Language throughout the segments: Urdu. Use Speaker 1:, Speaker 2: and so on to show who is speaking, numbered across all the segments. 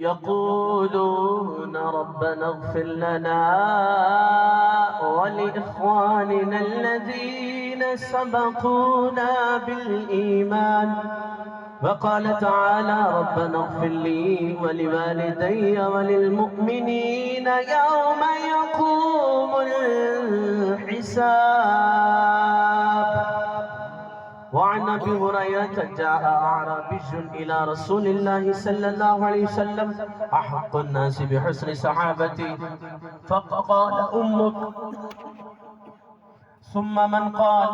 Speaker 1: يقولون ربنا اغفر لنا ولإخواننا الذين سبقونا بالإيمان وقال تعالى ربنا اغفر لي ولوالدي وللمؤمنين يوم يقوم الحساب. وعن ابي هريره جاء اعرابي الى رسول الله صلى الله عليه وسلم احق الناس بحسن صحابتي فقال امك ثم من قال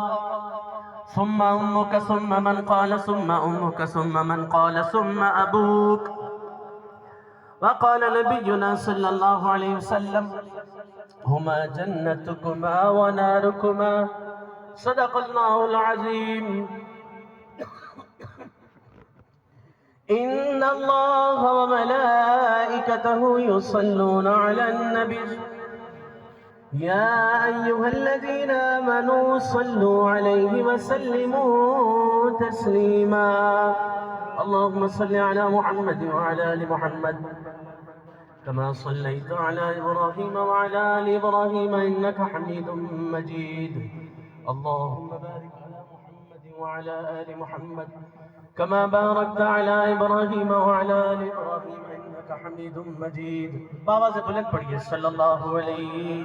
Speaker 1: ثم امك ثم من قال ثم امك ثم من قال ثم ابوك. وقال نبينا صلى الله عليه وسلم هما جنتكما وناركما. صدق الله العظيم. إن الله وملائكته يصلون على النبي يا أيها الذين آمنوا صلوا عليه وسلموا تسليما. اللهم صل على محمد وعلى آل محمد كما صليت على إبراهيم وعلى آل إبراهيم إنك حميد مجيد. اللهم بارك على محمد وعلى آل محمد كما باركت على إبراهيم وعلى آل إبراهيم إنك حميد مجيد. بابا سے بلند پڑھیے صلی اللہ علیہ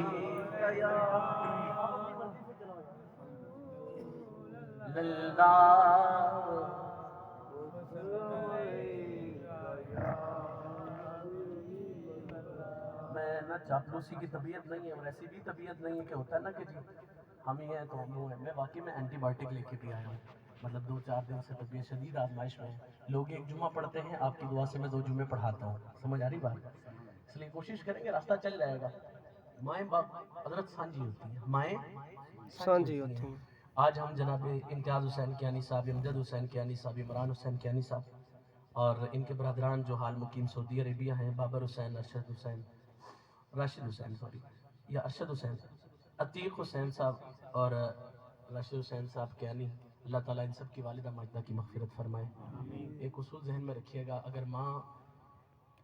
Speaker 1: میں نہ چاپلوسی کی طبیعت نہیں ہے اور ایسی بھی طبیعت نہیں ہے کہ ہوتا ہے نا کہ جی ہم ہی ہیں تو ہم وہ ہیں. میں واقعی میں اینٹی بایوٹک لے کے بھی آیا ہوں. مطلب 2-4 دن سے طبیعت شدید آزمائش میں ہے. لوگ ایک جمعہ پڑھتے ہیں, آپ کی دعا سے میں 2 جمعے پڑھاتا ہوں. سمجھ آ رہی بات؟ اس لیے کوشش کریں گے, راستہ چل جائے گا. مائیں باپ حضرت سانجی ہوتی ہیں, مائیں سانجی ہوتی ہیں. آج ہم جناب امتیاز حسین کیانی صاحب, امجد حسین کیانی صاحب, عمران حسین کیانی صاحب اور ان کے برادران جو حال مقیم سعودی عربیہ ہیں, بابر حسین, ارشد حسین, راشد حسین یا ارشد حسین, عتیق حسین صاحب اور راشد حسین صاحب کیانی, اللہ تعالیٰ ان سب کی والدہ ماجدہ کی مغفرت فرمائے. ایک اصول ذہن میں رکھیے گا, اگر ماں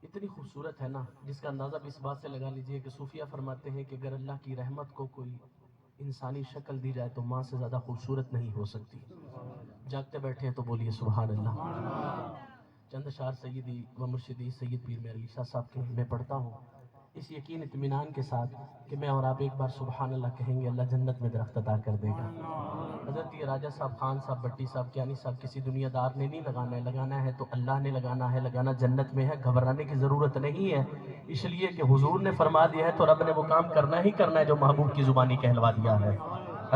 Speaker 1: اتنی خوبصورت ہے نا, جس کا اندازہ بھی اس بات سے لگا لیجئے کہ صوفیہ فرماتے ہیں کہ اگر اللہ کی رحمت کو کوئی انسانی شکل دی جائے تو ماں سے زیادہ خوبصورت نہیں ہو سکتی. جاگتے بیٹھے ہیں تو بولیے سبحان اللہ. چند اشعار سیدی و مرشدی سید پیر میر علی شاہ صاحب کے میں پڑھتا ہوں اس یقین اطمینان کے ساتھ کہ میں اور آپ ایک بار سبحان اللہ کہیں گے, اللہ جنت میں درخت عطا کر دے گا. حضرت یہ راجہ صاحب, خان صاحب, بٹی صاحب, کیانی صاحب کسی دنیا دار نے نہیں لگانا ہے, لگانا ہے تو اللہ نے لگانا ہے, لگانا جنت میں ہے, گھبرانے کی ضرورت نہیں ہے. اس لیے کہ حضور نے فرما دیا ہے تو رب نے وہ کام کرنا ہی کرنا ہے جو محبوب کی زبانی کہلوا دیا ہے.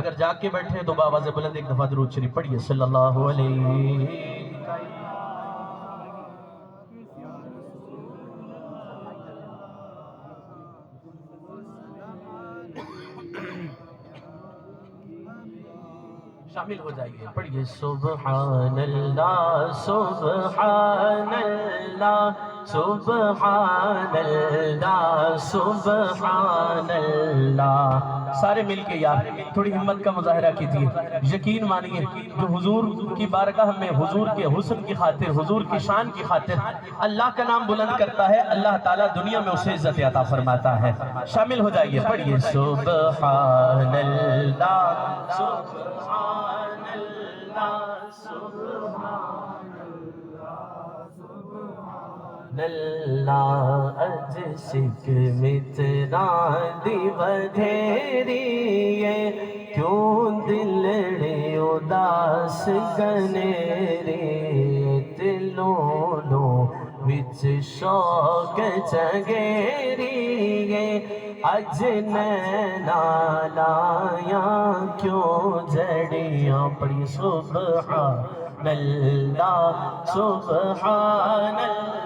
Speaker 1: اگر جاگ کے بیٹھے تو بآواز بلند ایک دفعہ درود شریف پڑھیے صلی اللہ علیہ. شامل ہو جائیے, پڑھیے سبحان اللہ سبحان اللہ سبحان اللہ سبحان اللہ. سارے مل کے یار تھوڑی ہمت کا مظاہرہ کیجیے. یقین مانیے جو حضور کی بارگاہ میں حضور کے حسن کی خاطر, حضور کی شان کی خاطر اللہ کا نام بلند کرتا ہے, اللہ تعالیٰ دنیا میں اسے عزت عطا فرماتا ہے. شامل ہو جائیے, پڑھیے سبحان اللہ سبحان اللہ سبحان اللہ. اج سکھ متران دی بدھیری کیوں دلڑی اداس گنیری, دلوں وچ شوق چگیری اج نینا لایا کیوں جڑیاں. پڑھی سبحان اللہ سبحان اللہ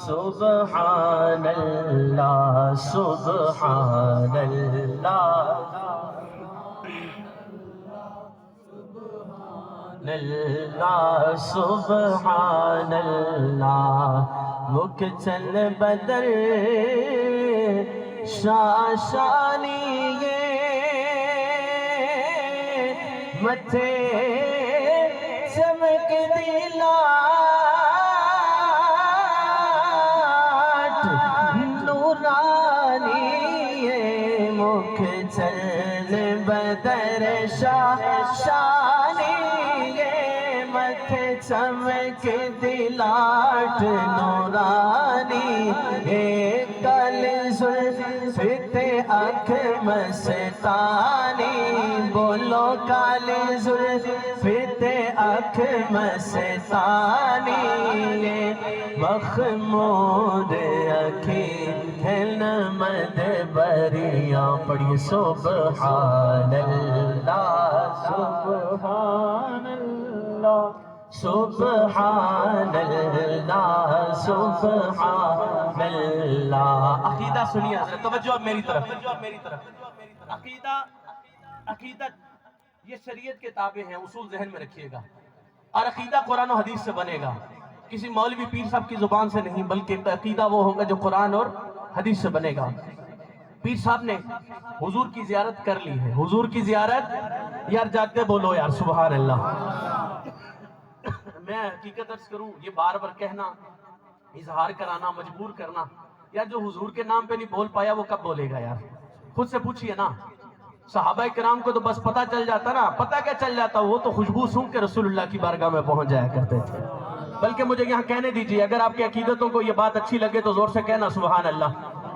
Speaker 1: سبحان اللہ سبحان اللہ سبحان اللہ اللہ سبحان اللہ. مکھ چل بدر شاشانی متھے چمک دی لال متھے چمک دلاٹ نورانی کالی زلف تے آنکھ مستانی بولو کالی زلف تے آنکھ مستانی مخمور اکھی نمد بریاں پڑھی سبحان اللہ سبحان اللہ سبحان اللہ سبحان اللہ۔ عقیدہ سنیے حضرت، توجہ اب میری طرف۔ عقیدہ یہ شریعت کے تابع ہیں، اصول ذہن میں رکھیے گا، اور عقیدہ قرآن و حدیث سے بنے گا، کسی مولوی پیر صاحب کی زبان سے نہیں، بلکہ عقیدہ وہ ہوگا جو قرآن اور حدیث سے بنے گا۔ پیر صاحب نے حضور کی زیارت کر لی ہے، حضور کی زیارت، یار جاتے بولو یار سبحان اللہ۔ میں حقیقت عرض کروں، یہ بار بار کہنا، اظہار کرانا، مجبور کرنا، یار جو حضور کے نام پہ نہیں بول پایا وہ کب بولے گا یار؟ خود سے پوچھئے نا۔ صحابہ کرام کو تو بس پتہ چل جاتا نا، پتہ کیا چل جاتا، وہ تو خوشبو سونگھ کے رسول اللہ کی بارگاہ میں پہنچ جایا کرتے تھے۔ بلکہ مجھے یہاں کہنے دیجئے، اگر آپ کی عقیدتوں کو یہ بات اچھی لگے تو زور سے کہنا سبحان اللہ۔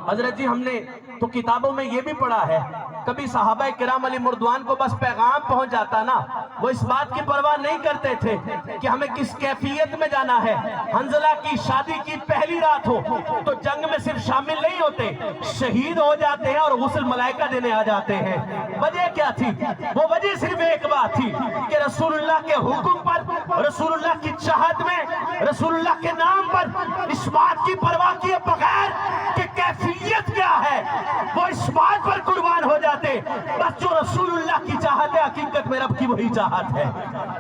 Speaker 1: حضرت جی ہم نے تو کتابوں میں یہ بھی پڑھا ہے، کبھی صحابہ کرام علی مردوان کو بس پیغام پہنچ جاتا نا، وہ اس بات کی پرواہ نہیں کرتے تھے کہ ہمیں کس کیفیت میں جانا ہے۔ حنظلہ کی شادی کی پہلی رات ہو تو جنگ میں صرف شامل نہیں ہوتے، شہید ہو جاتے ہیں اور غسل ملائکہ دینے آ جاتے ہیں۔ وجہ کیا تھی؟ وہ وجہ صرف ایک بات تھی کہ رسول اللہ کے حکم پر، رسول اللہ کی چاہت میں، رسول اللہ کے نام پر اس بات کی پرواہ کیے بغیر کہ کیفیت کیا ہے، وہ اس بات پر قربان ہو جاتے، بس جو رسول اللہ کی چاہت ہے حقیقت میں رب کی وہی چاہت ہے۔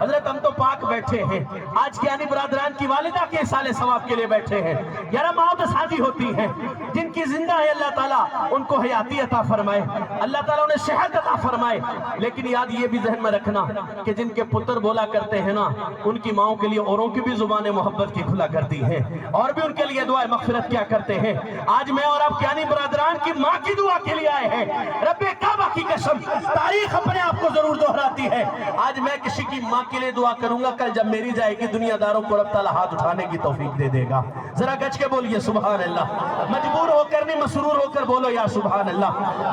Speaker 1: حضرت ہم تو پاک بیٹھے ہیں، آج کیانی برادران کی والدہ کے اصالِ ثواب کے لیے بیٹھے ہیں، یارہ موت شادی ہوتی ہے، جن کی زندہ ہے اللہ تعالیٰ ان کو حیاتی عطا فرمائے، اللہ تعالیٰ انہیں صحت عطا فرمائے، لیکن یاد یہ بھی ذہن میں رکھنا کہ جن کے پتر بولا کرتے ہیں نا، ان کی ماؤں کے لیے اوروں کی بھی زبانیں محبت کی کھلا کرتی ہیں، اور بھی ان کے لیے دعائے مغفرت کیا کرتے ہیں۔ آج میں اور آپ کیانی برادران کی ماں کی دعا کے لیے آئے ہیں، رب کعبہ کی قسم تاریخ اپنے آپ کو ضرور دہراتی ہے، آج میں کسی کی ماں کے لیے دعا کروں گا، کل جب میری جائے گی دنیا داروں کو رب تعالیٰ ہاتھ اٹھانے کی توفیق دے دے گا۔ ذرا گچ کے بولیے سبحان اللہ، مجبور ہو کر نہیں مسرور ہو کر بولو یا سبحان اللہ۔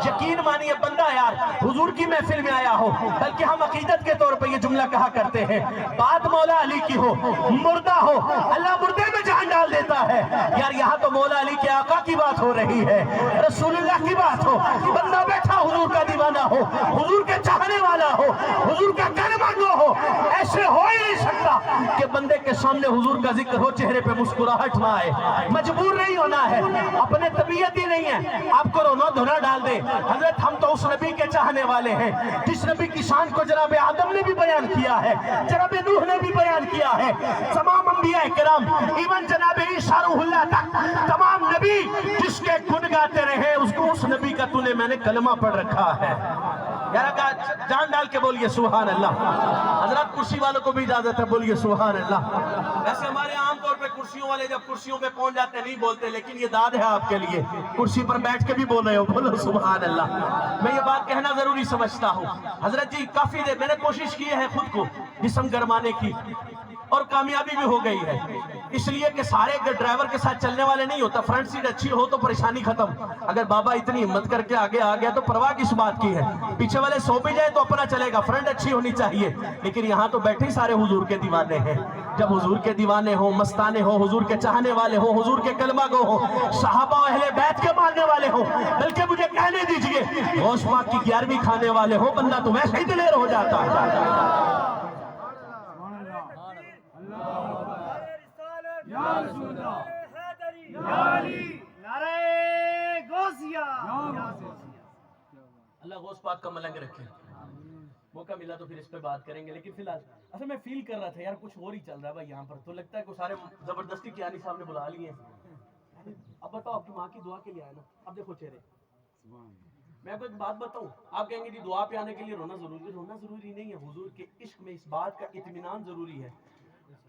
Speaker 1: یقین مانیے بندہ یار حضور کی محفل میں آیا ہو، بلکہ ہم عقیدت کے طور پر یہ جملہ کہا کرتے ہیں، بات مولا علی کی ہو، مردہ ہو، اللہ مردے میں جان ڈال دیتا ہے، یار یہاں تو مولا علی کے آقا کی بات ہو رہی ہے، رسول اللہ کی بات ہو، بندہ بیٹھا حضور کا دیوانہ ہو، حضور کے چاہنے والا ہو، حضور کا کلمہ گو ہو، ایسے ہو ہی نہیں سکتا کہ بندے کے سامنے حضور کا ذکر ہو چہرے پہ مسکراہٹ نہ آئے۔ مجبور نہیں ہونا ہے، اپنے طبیعت ہی نہیں ہے آپ کو رونا دھونا ڈال دے۔ حضرت ہم تو اس نبی کے چاہنے والے ہیں جس نبی کی شان کو جناب آدم نے بھی بیان کیا ہے، جناب نوح نے بھی بیان کیا ہے، تمام انبیاء کرام ایون جناب عیسیٰ روح اللہ تک، تمام نبی جس کے گن گاتے رہے اس نبی کا تو نے میں نے کلمہ پڑھ رکھا ہے۔ یار جان ڈال کے بولیے سبحان اللہ۔ حضرات کرسی والوں کو بھی اجازت ہے، بولیے سبحان اللہ۔ ویسے ہمارے عام طور پہ کرسیوں والے جب کرسیوں پہ پہنچ جاتے نہیں بولتے، لیکن یہ داد ہے آپ کے لیے، کرسی پر بیٹھ کے بھی بول رہے ہو، بولو سبحان اللہ۔ میں یہ بات کہنا ضروری سمجھتا ہوں۔ حضرت جی کافی دیر میں نے کوشش کی ہے خود کو جسم گرمانے کی، اور کامیابی بھی ہو گئی ہے، اس لیے کہ سارے ڈرائیور کے ساتھ چلنے والے نہیں ہوتا، فرنٹ سیٹ اچھی ہو تو پریشانی ختم۔ اگر بابا اتنی ہمت کر کے آگے آ گیا تو پرواہ کس بات کی ہے، پیچھے والے سو بھی جائے تو اپنا چلے گا، فرنٹ اچھی ہونی چاہیے۔ لیکن یہاں تو بیٹھے ہی سارے حضور کے دیوانے ہیں، جب حضور کے دیوانے ہوں، مستانے ہوں، حضور کے چاہنے والے ہوں، حضور کے کلمہ گو ہوں، صحابہ و اہل بیت کے ماننے والے ہوں، بلکہ مجھے کہنے دیجئے غوث پاک کی 11ویں کھانے والے ہوں، بندہ تو ویسے ہی دلیر ہو جاتا ہے۔ اللہ غوث پاک کا ملنگ رکھے، موقع ملا تو پھر اس پہ بات کریں گے، لیکن فی الحال اصل میں فیل کر رہا تھا یار کچھ اور ہی چل رہا ہے بھائی یہاں پر، تو لگتا ہے کہ سارے زبردستی کیانی صاحب نے بلا لیے ہیں۔ اب بتاؤ آپ کی ماں کی دعا کے لیے آئے نا، اب دیکھو چہرے، میں آپ کو ایک بات بتاؤں، آپ کہیں گے جی دعا پہ آنے کے لیے رونا ضروری ہے، رونا ضروری نہیں ہے، حضور کے عشق میں اس بات کا اطمینان ضروری ہے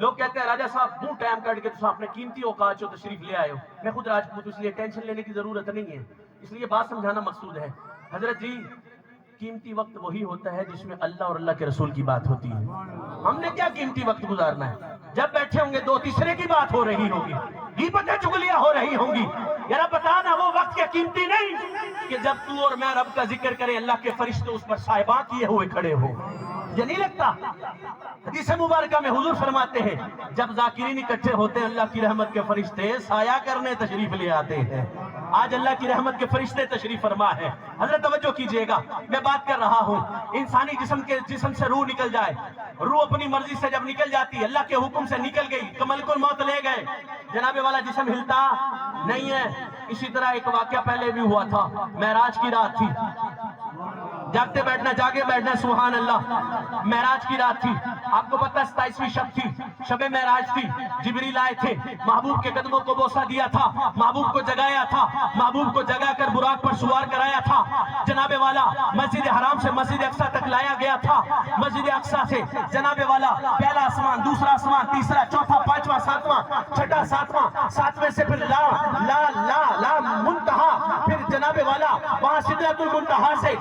Speaker 1: لوگ کہتے ہیں راجہ صاحب وہ ٹائم کٹ کے تو اپنے قیمتی اوقات جو تشریف لے آئے ہو. میں خود راجپوت اس لیے ٹینشن لینے کی ضرورت نہیں ہے, اس لیے بات سمجھانا مقصود ہے. حضرت جی قیمتی وقت وہی ہوتا ہے جس میں اللہ اور اللہ کے رسول کی بات ہوتی ہے. ہم نے کیا قیمتی وقت گزارنا ہے؟ جب بیٹھے ہوں گے دو تیسرے کی بات ہو رہی ہوگی, غیبتیں چغلیاں ہو رہی ہوں گی. یار بتانا وہ وقت کیا قیمتی نہیں کہ جب تو اور میں رب کا ذکر کریں اللہ کے فرشتے اس پر صاحباں کیے ہوئے کھڑے ہو. یہ نہیں لگتا؟ حدیث مبارکہ میں حضور فرماتے ہیں جب ذاکرین اکٹھے ہوتے ہیں اللہ کی رحمت کے فرشتے سایہ کرنے تشریف لے آتے ہیں. آج اللہ کی رحمت کے فرشتے تشریف فرما ہے. حضرت توجہ کیجئے گا, میں بات کر رہا ہوں انسانی جسم سے روح نکل جائے. روح اپنی مرضی سے جب نکل جاتی ہے, اللہ کے حکم سے نکل گئی, ملک الموت لے گئے, جناب والا جسم ہلتا نہیں ہے. اسی طرح ایک واقعہ پہلے بھی ہوا تھا, معراج کی رات تھی. جاگتے بیٹھنا جاگے بیٹھنا سبحان اللہ. معراج کی رات تھی, آپ کو پتہ 27ویں شب تھی, شب معراج تھی. جبریل آئے تھے, محبوب کے قدموں کو بوسہ دیا تھا, محبوب کو جگایا تھا, محبوب کو جگا کر براق پر سوار کرایا تھا. جناب والا مسجد حرام سے مسجد اقصی تک لایا گیا تھا. مسجد اقصی سے جناب والا پہلا آسمان, دوسرا آسمان, تیسرا, چوتھا, پانچواں, ساتواں, چھٹا, ساتواں, ساتویں سے پھر لا لا لا لا منتہا, پھر جناب والا وہاں سدرۃ المنتہا سے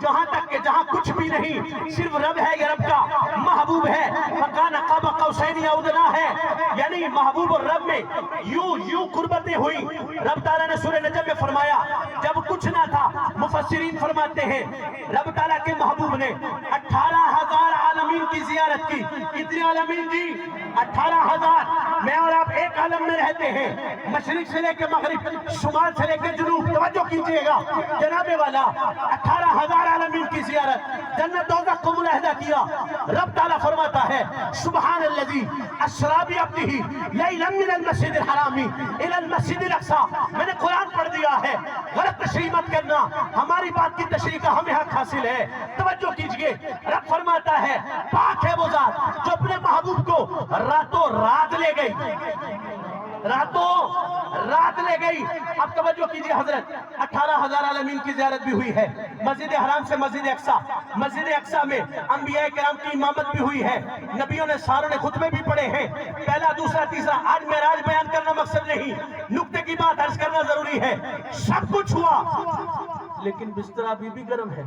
Speaker 1: جہاں تک کہ جہاں کچھ بھی نہیں, صرف رب ہے, یہ رب کا محبوب ہے. فکان قاب قوسین یا ادنی ہے, یعنی محبوب اور رب میں یوں قربتیں ہوئی. رب تعالیٰ نے سورہ نجم میں فرمایا جب کچھ نہ تھا, مفسرین فرماتے ہیں رب تعالیٰ کے محبوب نے 18,000 عالمین کی زیارت کی. کتنے عالمین جی؟ 18,000. میں اور آپ ایک عالم میں رہتے ہیں, مشرق سے لے کے مغرب, شمال سے لے کے جنوب. توجہ کیجئے گا جناب والا 18,000 عالمین کی زیارت, جنت دوزخ کو ملاحظہ کیا. رب تعالیٰ فرماتا ہے سبحان الذی اسری بعبدہ لیلا من المسجد الحرام الی المسجد الاقصی. میں نے قرآن پڑھ دیا ہے, غلط تشریح مت کرنا, ہماری بات کی تشریح کا ہمیں حق حاصل ہے. توجہ کیجئے, رب فرماتا ہے پاک ہے وہ ذات جو اپنے محبوب کو راتوں رات لے گئی, راتوں رات لے گئی. اب توجہ کیجئے حضرت, 18,000 عالمین کی زیارت بھی ہوئی ہے. مسجد حرام سے مسجد اقصی, مسجد اقصی میں انبیاء کرام کی امامت بھی ہوئی ہے, نبیوں نے ساروں نے خطبے بھی پڑھے ہیں, پہلا, دوسرا, تیسرا. آج معراج بیان کرنا مقصد نہیں, نکتے کی بات عرض کرنا ضروری ہے. سب کچھ ہوا لیکن بستر ابھی بھی گرم ہے.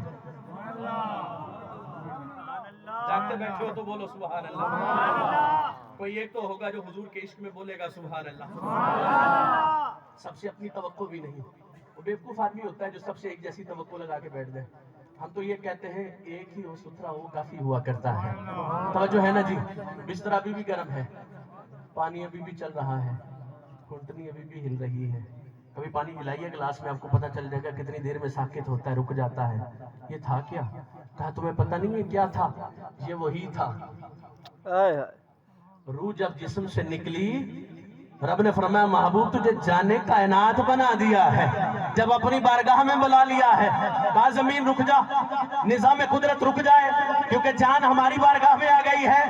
Speaker 1: جاگتے بیٹھے ہو تو بولو سبحان اللہ. کوئی ایک تو ہوگا جو حضور کے عشق میں بولے گا سبحان اللہ. سب سے اپنی توقع بھی نہیں. وہ بیوقوف آدمی ہوتا ہے جو سب سے ایک جیسی توقع لگا کے بیٹھ جائے. ہم تو یہ کہتے ہیں ایک ہی ہو ستھرا وہ کافی ہوا کرتا ہے. توجہ ہے نا جی. بستر ابھی بھی گرم ہے, پانی ابھی بھی چل رہا ہے, گھنٹنی ابھی بھی ہل رہی ہے. کبھی پانی ہلائیے گلاس میں, آپ کو پتہ چل جائے گا کتنی دیر میں ساکت ہوتا ہے, رک جاتا ہے. یہ تھا کیا؟ کہا تمہیں پتہ نہیں ہے کیا تھا؟ یہ وہی تھا. روح جب جسم سے نکلی, رب نے فرمایا محبوب تجھے جانے کائنات بنا دیا ہے, جب اپنی بارگاہ میں بلا لیا ہے. کہا زمین رک جا, نظام قدرت رک جائے, کیونکہ جان ہماری بارگاہ میں آ گئی ہے.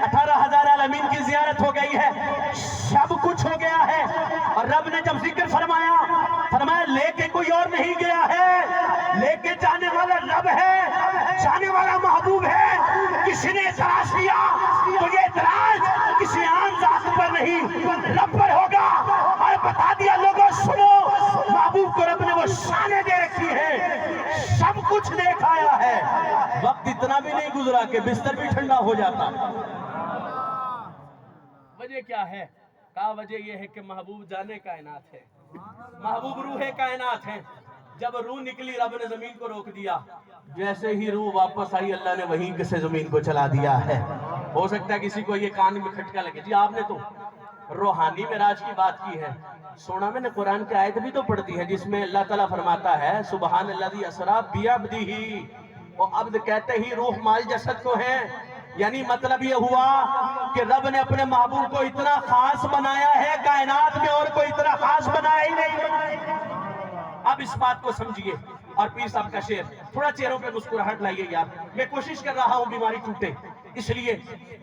Speaker 1: 18,000 عالمین کی زیارت ہو گئی ہے, سب کچھ ہو گیا ہے. اور رب نے جب ذکر فرمایا, فرمایا لے کے کوئی اور نہیں گیا ہے, لے کے جانے والا رب ہے, جانے والا محبوب ہے. کسی نے اعتراض کیا تو یہ اعتراض کسی عام ذات پر نہیں, رب پر ہوگا. اور بتا دیا لوگوں سنو, محبوب کو رب نے وہ شانیں دے رکھی ہیں, سب کچھ دیکھ آیا ہے. وقت اتنا بھی نہیں گزرا کہ بستر بھی ٹھنڈا ہو جاتا. وجہ کیا ہے؟ کہا وجہ یہ ہے کہ محبوب جانے کائنات ہے, محبوب روح کائنات ہے. جب روح نکلی رب نے زمین کو روک دیا, جیسے ہی روح واپس آئی اللہ نے وہیں سے زمین کو چلا دیا ہے. ہو سکتا ہے کسی کو یہ کان میں کھٹکا لگے, جی آپ نے تو روحانی معراج کی بات کی ہے. سونا میں نے قرآن کی آیت بھی تو پڑھتی ہے جس میں اللہ تعالیٰ فرماتا ہے سبحان الذی اسری بعبدہ, وہ عبد کہتے ہی روح مال جسد کو ہے. یعنی مطلب یہ ہوا کہ رب نے اپنے محبوب کو اتنا خاص بنایا ہے, کائنات میں اور کوئی اتنا خاص بنایا ہی نہیں. اب اس بات کو سمجھیے. اور پیر صاحب کا شعر, تھوڑا چہروں پہ مسکراہٹ لائیے یار. میں کوشش کر رہا ہوں بیماری ٹوٹے, اس لیے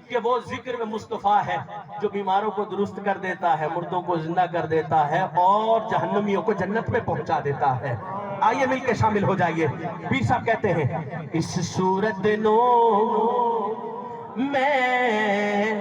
Speaker 1: کہ وہ ذکر میں مصطفیٰ ہے جو بیماروں کو درست کر دیتا ہے, مردوں کو زندہ کر دیتا ہے, اور جہنمیوں کو جنت میں پہنچا دیتا ہے. آئیے مل کے شامل ہو جائیے. پیر صاحب کہتے ہیں اس صورت نو میں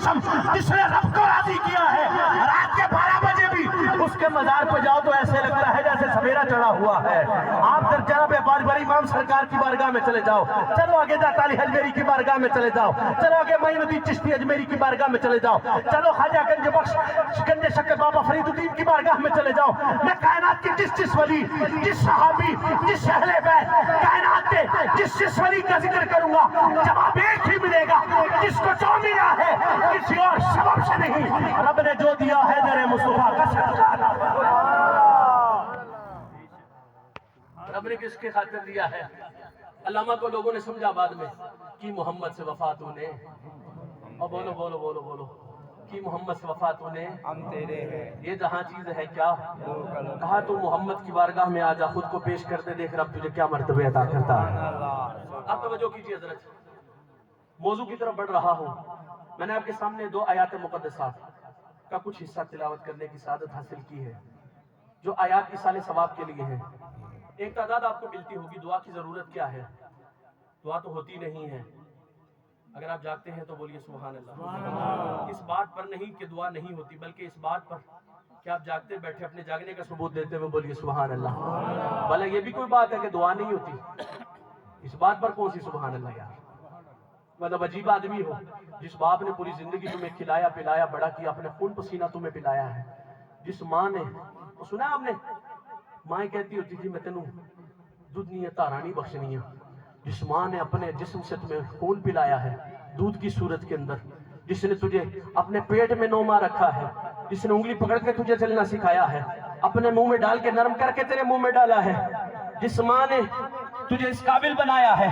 Speaker 1: قسم جس نے رب کو راضی کیا ہے رات کے 12 بجے بھی اس کے مزار پہ جاؤ تو ایسے لگتا ہے جیسے سویرا چڑھا ہوا ہے. آپ در جناب باری امام سرکار کی بارگاہ میں چلے جاؤ, چلو آگے داتا علی اجمیری کی بارگاہ میں چلے جاؤ, چلو آگے معین الدین چشتی اجمیری کی بارگاہ میں چلے جاؤ, چلو خواجہ گنج بخش گنج شکر بابا فرید الدین کی بارگاہ میں چلے جاؤ. میں کائنات کی جس ولی, جس صحابی, جس اہل بیت, کائنات کے جس ولی کا ذکر کروں گا جواب ایک ہی ملے گا, جس کو جو ملا ہے کسی اور سبب سے نہیں, رب نے جو دیا ہے در مصطفیٰ کا صدقہ. رب نے کس کے خاطر دیا ہے؟ علامہ کو لوگوں نے سمجھا بعد میں کہ محمد سے وفات ہونے, اور بولو بولو بولو بولو کہ محمد سے وفات ہونے
Speaker 2: ہم تیرے ہیں,
Speaker 1: یہ جہاں چیز ہے کیا. کہا تو محمد کی بارگاہ میں آ جا, خود کو پیش کر دے, دیکھ رب تجھے کیا مرتبہ عطا کرتا ہے. آپ توجہ کیجئے حضرت, موضوع کی طرف بڑھ رہا ہوں. میں نے آپ کے سامنے 2 آیات مقدسات کا کچھ حصہ تلاوت کرنے کی سعادت حاصل کی ہے, جو آیات ایصال ثواب کے لیے ہیں. ایک تعداد آپ کو ملتی ہوگی. دعا کی ضرورت کیا ہے؟ دعا تو ہوتی نہیں ہے. اگر آپ جاگتے ہیں تو بولیے سبحان اللہ. اس بات پر نہیں کہ دعا نہیں ہوتی, بلکہ اس بات پر کہ آپ جاگتے بیٹھے اپنے جاگنے کا ثبوت دیتے ہوئے بولیے سبحان اللہ. بھلا یہ بھی کوئی بات ہے کہ دعا نہیں ہوتی؟ اس بات پر کون سی سبحان اللہ یار. مطلب عجیب آدمی ہو جس باپ نے پوری زندگی تمہیں کھلایا پلایا بڑا کیا, اپنے خون پسینہ تمہیں پلایا ہے, جس ماں نے, سنا آپ نے مائیں کہتی ہوتی تھی میں تینوں دودھ نہیں ہے تارا نہیں بخشنی ہے, جس ماں نے اپنے جسم سے تمہیں خون پلایا ہے دودھ کی صورت کے اندر, جس نے تجھے اپنے پیٹ میں 9 ماہ رکھا ہے, جس نے انگلی پکڑ کے تجھے چلنا سکھایا ہے, اپنے منہ میں ڈال کے نرم کر کے تیرے منہ میں ڈالا ہے, جس ماں نے تجھے اس قابل بنایا ہے.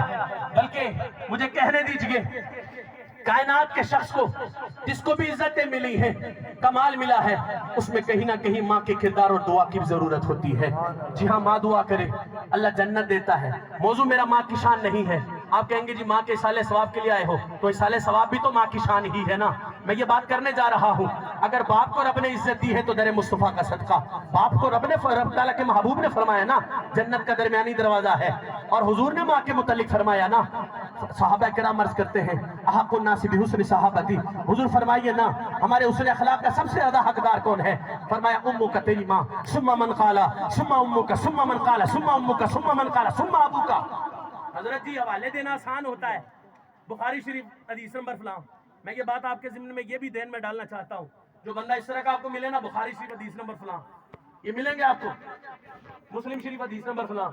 Speaker 1: بلکہ مجھے کہنے دیجئے کائنات کے شخص کو جس کو بھی عزتیں ملی ہیں, کمال ملا ہے, اس میں کہیں نہ کہیں ماں کے کردار اور دعا کی ضرورت ہوتی ہے. جی ہاں, ماں دعا کرے اللہ جنت دیتا ہے. موضوع میرا ماں کی شان نہیں ہے. آپ کہیں گے جی ماں کے اصالِ ثواب کے لیے آئے ہو, تو اصالِ ثواب بھی تو ماں کی شان ہی ہے نا. میں یہ بات کرنے جا رہا ہوں, اگر باپ کو رب نے عزت دی ہے تو در مصطفیٰ کا صدقہ. باپ کو رب تعالیٰ کے محبوب نے فرمایا نا جنت کا درمیانی دروازہ ہے, اور حضور نے ماں کے متعلق فرمایا نا, صحابہ کرام عرض کرتے ہیں احق الناس بحسن صحابتی, حضور فرمائیے نا ہمارے حسن اخلاق کا سب سے زیادہ حقدار کون ہے؟ فرمایا امک تیری ماں, ثم من قال, ثم امک, ثم من قال, ثم امک, ثم من قال, ثم ابوک. حضرت جی حوالے دینا آسان ہوتا ہے, بخاری شریف حدیث نمبر فلاں. میں یہ بات آپ کے ضمن میں یہ بھی دین میں ڈالنا چاہتا ہوں, جو بندہ اس طرح کا آپ کو ملے نا بخاری شریف حدیث نمبر فلاں, یہ ملیں گے آپ کو مسلم شریف حدیث نمبر فلاں.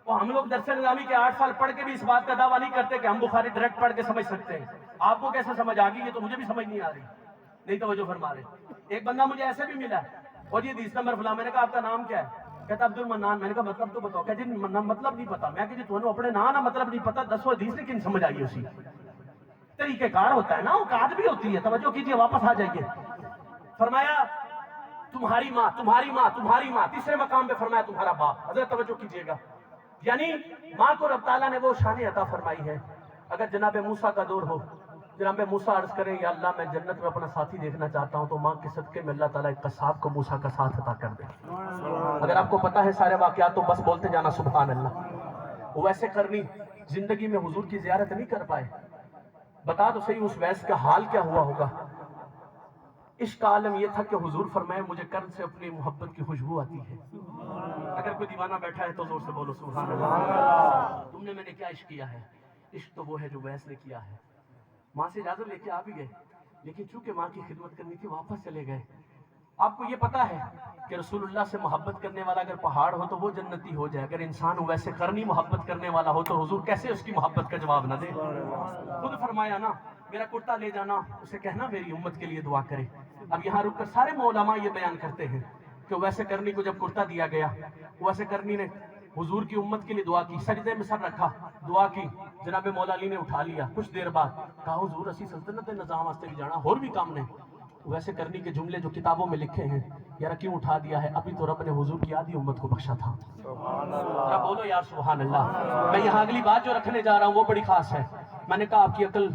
Speaker 1: اور ہم لوگ درس نظامی کے 8 سال پڑھ کے بھی اس بات کا دعویٰ نہیں کرتے کہ ہم بخاری ڈائریکٹ پڑھ کے سمجھ سکتے ہیں. آپ کو کیسے سمجھ آ گئی یہ تو مجھے بھی سمجھ نہیں آ رہی, نہیں توجہ فرما رہے. ایک بندہ مجھے ایسے بھی ملا اور یہ حدیث نمبر فلاں, میں نے کہا آپ کا نام کیا ہے؟ کہتا عبد المنان. میں نے کہا مطلب تو بتاؤ. کہ جی مطلب نہیں پتا. میں کہ جی تو اپنے نام مطلب نہیں پتا, 10 حدیث لیکن سمجھ آئی اسی طریقہ کار ہوتا ہے نا, اوقات بھی ہوتی ہے. توجہ کیجیے, واپس آ جائیے. فرمایا تمہاری ماں, تمہاری ماں, تمہاری ماں. تیسرے مقام پہ فرمایا تمہارا باپ. حضرت توجہ کیجیے گا, یعنی ماں کو رب تعالیٰ نے وہ شان عطا فرمائی ہے. اگر جناب موسیٰ کا دور ہو, جناب موسیٰ عرض کریں یا اللہ میں جنت میں اپنا ساتھی دیکھنا چاہتا ہوں, تو ماں کے صدقے میں اللہ تعالیٰ ایک قصاب کو موسیٰ کا ساتھ عطا کر دے. اگر آپ کو پتا ہے سارے واقعات تو بس بولتے جانا سبحان اللہ. ویسے کرنی زندگی میں حضور کی زیارت نہیں کر پائے, بتا تو صحیح اس ویس کا حال کیا ہوا ہوگا. عشق کا عالم یہ تھا کہ حضور فرمائے مجھے قرن سے اپنی محبت کی خوشبو آتی ہے. اگر کوئی دیوانہ بیٹھا ہے تو زور سے بولو سبحان اللہ. تم نے میں نے کیا عشق کیا ہے؟ عشق تو وہ ہے جو ویس نے کیا ہے. ماں سے اجازت لے کے آ بھی گئے, لیکن چونکہ ماں کی خدمت کرنی تھی واپس چلے گئے. آپ کو یہ پتا ہے کہ رسول اللہ سے محبت کرنے والا اگر پہاڑ ہو تو وہ جنتی ہو جائے, اگر انسان ہو ویسے کرنی محبت کرنے والا ہو تو حضور کیسے اس کی محبت کا جواب نہ دے. خود فرمایا نا میرا کرتا لے جانا, اسے کہنا میری امت کے لیے دعا کرے. اب یہاں رک کر سارے علماء یہ بیان کرتے ہیں کہ ویسے کرنی کو جب کرتا دیا گیا, ویسے کرنی نے حضور کی امت کے لیے دعا کی, سجدے میں سر رکھا, دعا کی. جناب مولا علی نے اٹھا لیا, کچھ دیر بعد کہا حضور اسی سلطنت نظام واسطے بھی جانا, اور بھی کام نہیں. ویسے کرنی کے جملے جو کتابوں میں لکھے ہیں, یار کیوں اٹھا دیا ہے؟ ابھی تو رب نے حضور کی آدھی امت کو بخشا تھا. ذرا بولو یار سبحان اللہ. میں یہاں اگلی بات جو رکھنے جا رہا ہوں وہ بڑی خاص ہے. میں نے کہا آپ کی عقل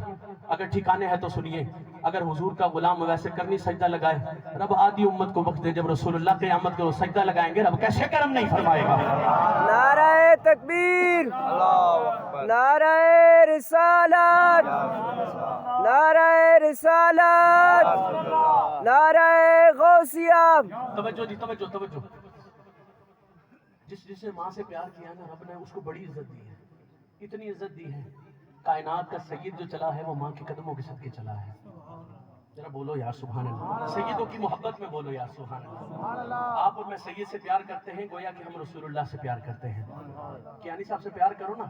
Speaker 1: اگر ٹھکانے ہے تو سنیے, اگر حضور کا غلام ویسے کرنی سجدہ لگائے, رب آدھی امت کو بخش دے. جب رسول اللہ قیامت کو سجدہ لگائیں گے رب کیسے کرم نہیں فرمائے گا؟
Speaker 2: نعرہ تکبیر، نعرہ رسالت، نعرہ رسالت، نعرہ غوثیہ۔
Speaker 1: توجہ جی، توجہ توجہ۔ جس نے ماں سے پیار کیا نا، رب نے اس کو بڑی عزت دی ہے، اتنی عزت دی ہے۔ کائنات کا سید جو چلا ہے وہ ماں کے قدموں کے صدقے چلا ہے۔ ذرا بولو یار سبحان اللہ، سیدوں کی محبت میں بولو یار سبحان اللہ۔ آپ اور میں سید سے پیار کرتے ہیں گویا کہ ہم رسول اللہ سے پیار کرتے ہیں۔ کیانی صاحب سے پیار کرو نا،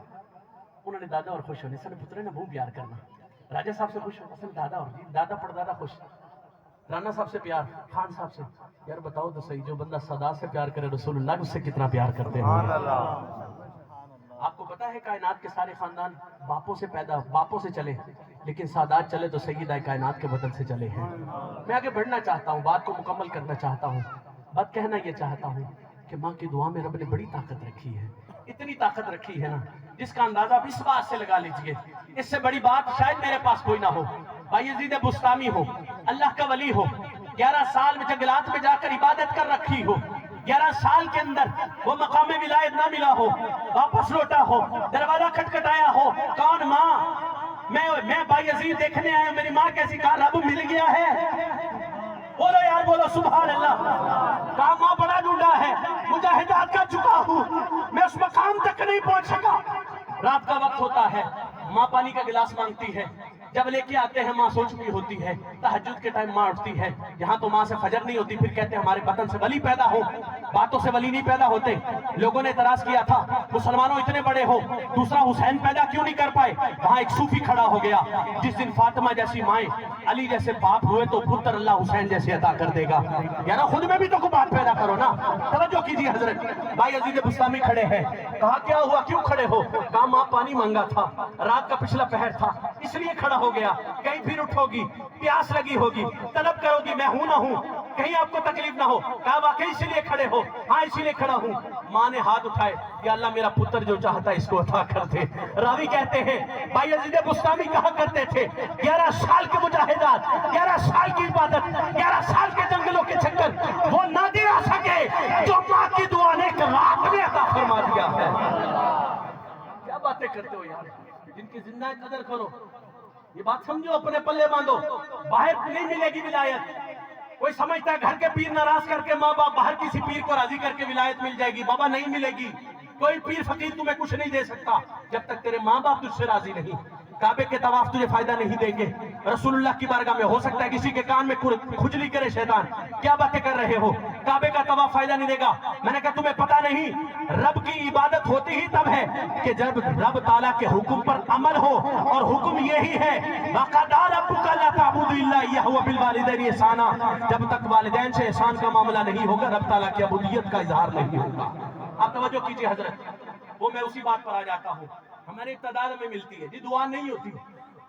Speaker 1: انہوں نے دادا اور خوش ہونے سن پترے نے بہت پیار کرنا۔ راجہ صاحب سے خوش ہو اصل دادا اور دادا پڑدادا خوش۔ رانا صاحب سے پیار، خان صاحب سے یار بتاؤ تو صحیح، جو بندہ سادات سے پیار کرے رسول اللہ اس سے کتنا پیار کرتے ہیں۔ آپ کو پتا ہے کائنات کے سارے خاندان باپوں سے پیدا، باپوں سے چلے، لیکن سادات چلے تو سیدہ کائنات کے بدن سے چلے ہیں۔ میں آگے بڑھنا چاہتا ہوں، بات کو مکمل کرنا چاہتا ہوں، بات کہنا یہ چاہتا ہوں کہ ماں کی دعا میں رب نے بڑی طاقت رکھی ہے، اتنی طاقت رکھی ہے نا جس کا اندازہ بھی اس بات سے لگا لیجئے۔ اس سے بڑی بات شاید میرے پاس کوئی نہ ہو۔ بایزید بستامی ہو، اللہ کا ولی ہو، 11 سال میں جنگلات میں جا کر عبادت کر رکھی ہو، 11 سال کے اندر وہ مقام ولایت نہ ملا ہو، واپس لوٹا ہو، دروازہ کھٹکھٹایا ہو، کون ماں؟ میں بایزید دیکھنے آیا ہوں، میری ماں کیسی؟ کہا رب مل گیا ہے۔ بولو یار بولو سبحان اللہ۔ کہا ماں بڑا ڈھونڈا ہے، مجاہدات کا چکا ہوں، میں اس مقام تک نہیں پہنچ سکا۔ رات کا وقت ہوتا ہے، ماں پانی کا گلاس مانگتی ہے، جب لے کے آتے ہیں ماں سو چکی ہوتی ہے، تہجد کے ٹائم ماں اٹھتی ہے، یہاں تو ماں سے فجر نہیں ہوتی، پھر کہتے ہیں ہمارے بطن سے ولی پیدا ہو، باتوں سے ولی نہیں پیدا ہوتے۔ لوگوں نے اعتراض کیا تھا مسلمانوں اتنے بڑے ہو دوسرا حسین پیدا کیوں نہیں کر پائے؟ وہاں ایک صوفی کھڑا ہو گیا، جس دن فاطمہ جیسی مائیں علی جیسے باپ ہوئے تو پتر اللہ حسین جیسے عطا کر دے گا۔ یار خود میں بھی تو کوئی بات پیدا کرو نا۔ توجہ کیجیے حضرت، بایزید بستامی کھڑے ہیں، کہا کیا ہوا کیوں کھڑے ہو؟ کہا ماں پانی مانگا تھا، رات کا پچھلا پہر تھا اس لیے کھڑا ہو گیا، کہیں پھر اٹھو گی، پیاس لگی ہوگی، طلب کرو گی، میں ہوں نہ ہوں، کہیں آپ کو تکلیف نہ ہو۔ کہا واقعی اسی لیے کھڑے ہو؟ ہاں اسی لیے کھڑا ہوں۔ ماں نے ہاتھ اٹھائے، یا اللہ میرا پتر جو چاہتا ہے اس کو عطا کر دے۔ راوی کہتے ہیں بایزید بستامی کہا کرتے تھے 11 سال کے مجاہدات، 11 سال کی عبادت، 11 سال کے جنگلوں کے چکر وہ نہ دلا سکے جو ماں کی دعا نے ایک رات میں عطا فرما دیا ہے۔ کیا باتیں کرتے ہو یار، جن کی زندہ قدر کرو، یہ بات سمجھو، اپنے پلے باندھو۔ باہر نہیں ملے گی ولایت۔ کوئی سمجھتا ہے گھر کے پیر ناراض کر کے ماں باپ باہر کسی پیر کو راضی کر کے ولایت مل جائے گی، بابا نہیں ملے گی۔ کوئی پیر فقیر تمہیں کچھ نہیں دے سکتا جب تک تیرے ماں باپ تجھ سے راضی نہیں۔ کعبے کے طواف تجھے فائدہ نہیں دیں گے، رسول اللہ کی بارگاہ میں ہو سکتا ہے کسی کے کان میں کھجلی کرے شیطان، کیا باتیں کر رہے ہو؟ کعبے کا طواف فائدہ نہیں دے گا۔ میں نے کہا تمہیں پتہ نہیں رب کی عبادت ہوتی ہی تب ہے کہ جب رب تعالیٰ کے حکم پر عمل ہو، اور حکم یہی ہے وَقَضَىٰ رَبُّكَ أَلَّا تَعْبُدُوا إِلَّا إِيَّاهُ وَبِالْوَالِدَيْنِ إِحْسَانًا۔ جب تک والدین سے احسان کا معاملہ نہیں ہوگا رب تعالیٰ کی عبودیت کا اظہار نہیں ہوگا۔ آپ توجہ کیجئے حضرت، وہ میں اسی بات پر آ جاتا ہوں، ہماری ابتداء میں ملتی ہے جی، دعا نہیں ہوتی۔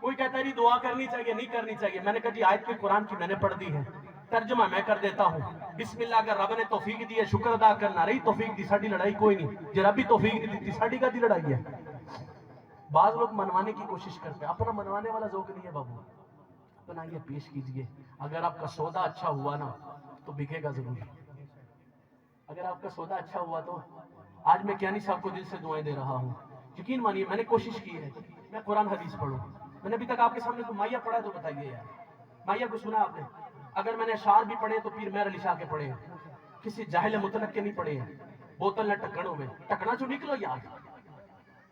Speaker 1: کوئی کہتا ہے جی دعا کرنی چاہیے نہیں کرنی چاہیے، میں نے کہا جی آیت کی قرآن کی میں نے پڑھ دی ہے، ترجمہ میں کر دیتا ہوں۔ بسم اللہ اگر رب نے توفیق دی ہے شکر ادا کرنا، رہی توفیق دی ساڑھی لڑائی کوئی نہیں، جی رب بھی توفیق دی ساڑھی کا دی لڑائی ہے۔ بعض لوگ منوانے کی کوشش کرتے ہیں، اپنا منوانے والا ذوق نہیں ہے بابو، اپنا یہ پیش کیجئے۔ اگر آپ کا سودا اچھا ہوا نا تو بکے گا ضرور۔ اگر آپ کا سودا اچھا ہوا تو آج میں کیانی صاحب کو دل سے دعائیں دے رہا ہوں، یقین مانیے میں نے کوشش کی ہے میں قرآن حدیث پڑھوں۔ میں نے ابھی تک آپ کے سامنے کوئی مائیہ پڑھا ہے تو بتائیے یار، مائیہ کو سنا آپ نے؟ اگر میں نے اشعار بھی پڑھے تو پیر مہر علی شاہ کے پڑھے ہیں، کسی جاہل مطلق کے نہیں پڑھے ہیں۔ بوتل نہ ٹکڑوں میں ٹکڑا چو نکلو یار،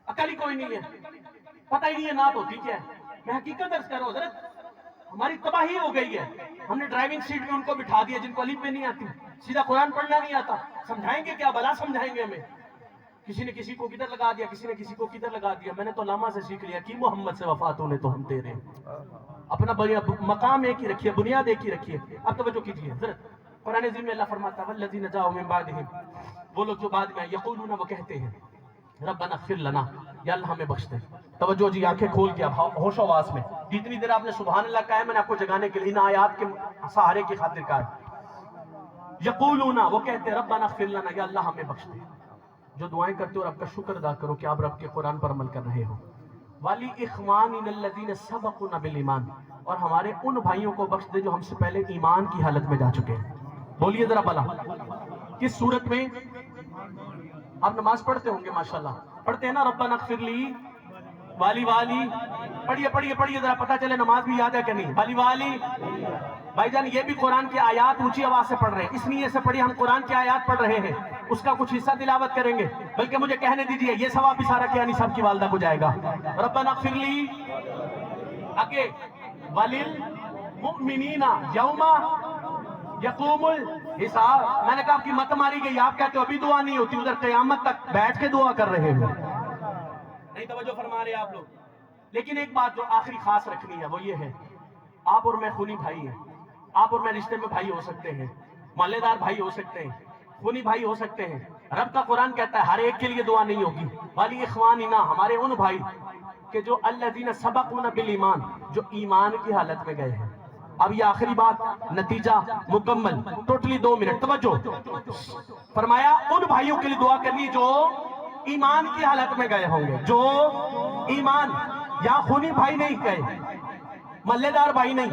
Speaker 1: عقل ہی کوئی نہیں ہے، پتہ ہی نہیں ہے نعت ہوتی کیا ہے۔ میں حقیقت عرض کر رہا ہوں حضرت، ہماری تباہی ہو گئی ہے۔ ہم نے ڈرائیونگ سیٹ میں ان کو بٹھا دیا جن کو الف بے نہیں آتی، سیدھا قرآن پڑھنا نہیں آتا، سمجھائیں گے کیا؟ بلا سمجھائیں گے ہمیں۔ کسی نے کسی کو کدھر لگا دیا، کسی نے کسی کو کدھر لگا دیا۔ میں نے تو علامہ سے سیکھ لیا کہ محمد سے وفات ہونے تو ہم تیرے، اپنا مقام ایک ہی رکھیے، بنیاد ایک ہی رکھیے۔ اب توجہ کیجیے حضرت، قرآن عظیم میں اللہ فرماتا ہے والذین جاؤوا من بعدہم، وہ لوگ جو بعد میں یقولون، وہ کہتے ہیں ربنا اغفر لنا، یا اللہ ہمیں بخش دے۔ توجہ جی، آنکھیں کھول کے اب ہوش و حواس میں، جتنی دیر آپ نے سبحان اللہ کہا ہے میں نے آپ کو جگانے کے لیے ان آیات کے سہارے کی خاطر کہا ہے۔ یقولون، وہ کہتے ہیں ربنا اغفر لنا، یا اللہ ہمیں بخش دے۔ جو دعائیں کرتے ہو رب کا شکر ادا کرو کہ آپ رب کے قرآن پر عمل کر رہے ہو۔ والی اخواننا الذین سبقونا بالایمان، اور ہمارے ان بھائیوں کو بخش دے جو ہم سے پہلے ایمان کی حالت میں جا چکے ہیں۔ بولیے ذرا بلا، کس صورت میں؟ آپ نماز پڑھتے ہوں گے ماشاءاللہ، پڑھتے ہیں نا ربنا اغفر لی والی والی، پڑھیے پڑھیے پڑھیے ذرا پتہ چلے نماز بھی یاد ہے کہ نہیں. والی والی بھائی جان یہ بھی قرآن کی آیات اونچی آواز سے پڑھ رہے ہیں، اس نیت سے پڑھی ہم قرآن کی آیات پڑھ رہے ہیں، اس کا کچھ حصہ تلاوت کریں گے. بلکہ مجھے کہنے دیجئے یہ ثواب بھی سارا کیانی صاحب کی والدہ کو جائے گا. ربنا اغفر لی آگے وللمؤمنین یوم یقوم الحساب. میں نے کہا آپ کی مت ماری گئی، آپ کہتے ہو ابھی دعا نہیں ہوتی، ادھر قیامت تک بیٹھ کے دعا کر رہے ہیں. نہیں توجہ فرما رہے آپ لوگ. لیکن ایک بات جو آخری خاص رکھنی ہے وہ یہ ہے، آپ اور میں خونی بھائی ہیں، آپ اور میں رشتے میں بھائی ہو سکتے ہیں، محلے دار بھائی ہو سکتے ہیں، خونی بھائی ہو سکتے ہیں. رب کا قرآن کہتا ہے ہر ایک کے لیے دعا نہیں ہوگی. والی اخواننا ہمارے ان بھائی کہ جو الذین سبقونا بالایمان، جو ایمان کی حالت میں گئے ہیں. اب یہ آخری بات، نتیجہ مکمل، ٹوٹلی 2 منٹ توجہ. فرمایا ان بھائیوں کے لیے دعا کرنی جو ایمان کی حالت میں گئے ہوں گے. جو ایمان، یہاں خونی بھائی نہیں گئے، محلے دار بھائی نہیں،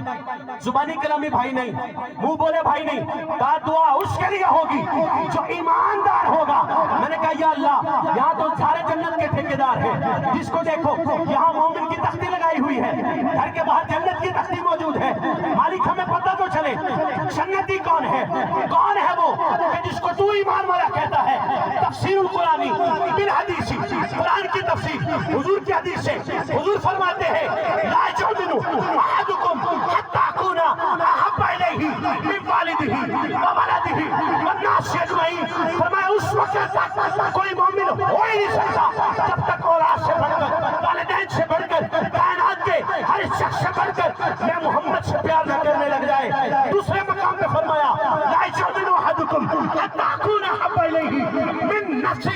Speaker 1: زبانی کلامی بھائی نہیں، منہ بولے بھائی نہیں. کہا دعا اس کے لیے ہوگی جو ایماندار ہوگا. میں نے کہا یا اللہ یہاں تو سارے جنت کے ٹھیکیدار ہیں، جس کو دیکھو یہاں مومن کی تختی لگائی ہوئی ہے، گھر کے باہر جنت کی تختی موجود ہے. مالک ہمیں پتہ تو چلے جنتی کون ہے، کون ہے وہ کہ جس کو تو ایمان والا کہتا ہے. تفسیر القرآنی بالحدیثی، قرآن کی تفسیر حضور کی حدیث سے. حضور فرماتے ہیں لا یؤمن احدکم حتی اکون احب الیہ من والدہ وولدہ والناس اجمعین. فرمایا اس وقت تک کوئی مومن ہو ہی نہیں سکتا جب تک اولاد سے بڑھ کر، والدین سے بڑھ کر، کائنات کے ہر شخص سے بڑھ کر میں محمد سے پیار نہ کرنے لگ جائے. دوسرے مقام پہ فرمایا لا یؤمن احدکم حتی اکون احب الیہ من نفسہ.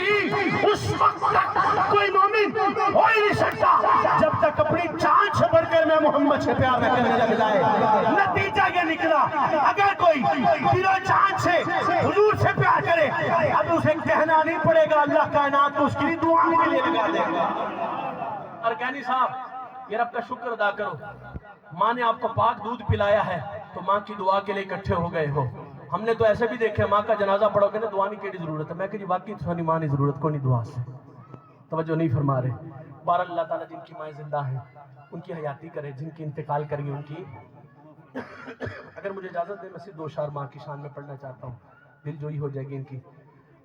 Speaker 1: اس وقت تک کوئی مومن ہو ہی نہیں سکتا جب تک اپنی جان سے بڑھ کر میں محمد سے پیار نہ کرنے لگ جائے. نتیجہ یہ نکلا اگر کوئی دل و جان سے حضور سے پیار کرے اب اسے کہنا نہیں پڑے گا، اللہ کائنات کو اس کی دعا کے لیے لگا دے گا. ارکانی صاحب یہ رب کا شکر ادا کرو، ماں نے آپ کو پاک دودھ پلایا ہے تو ماں کی دعا کے لیے اکٹھے ہو گئے ہو. ہم نے تو ایسے بھی دیکھے ماں کا جنازہ پڑھو گے نا دعا نہیں کی ضرورت ہے. میں کہ جی واقعی تھوڑی ماں نہیں ضرورت کو نہیں دعا سے. توجہ نہیں فرما رہے. بہر اللہ تعالیٰ جن کی مائیں زندہ ہیں ان کی حیاتی کرے، جن کی انتقال کری ان کی. اگر مجھے اجازت دے میں صرف 2 اشعار ماں کی شان میں پڑھنا چاہتا ہوں، دل جوئی ہو جائے گی ان کی.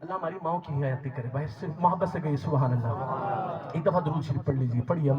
Speaker 1: اللہ ہماری ماں کی حیاتی کرے. بھائی صرف محبت سے کہیے سبحان اللہ. ایک دفعہ درود شریف پڑھ لیجیے، پڑھیے.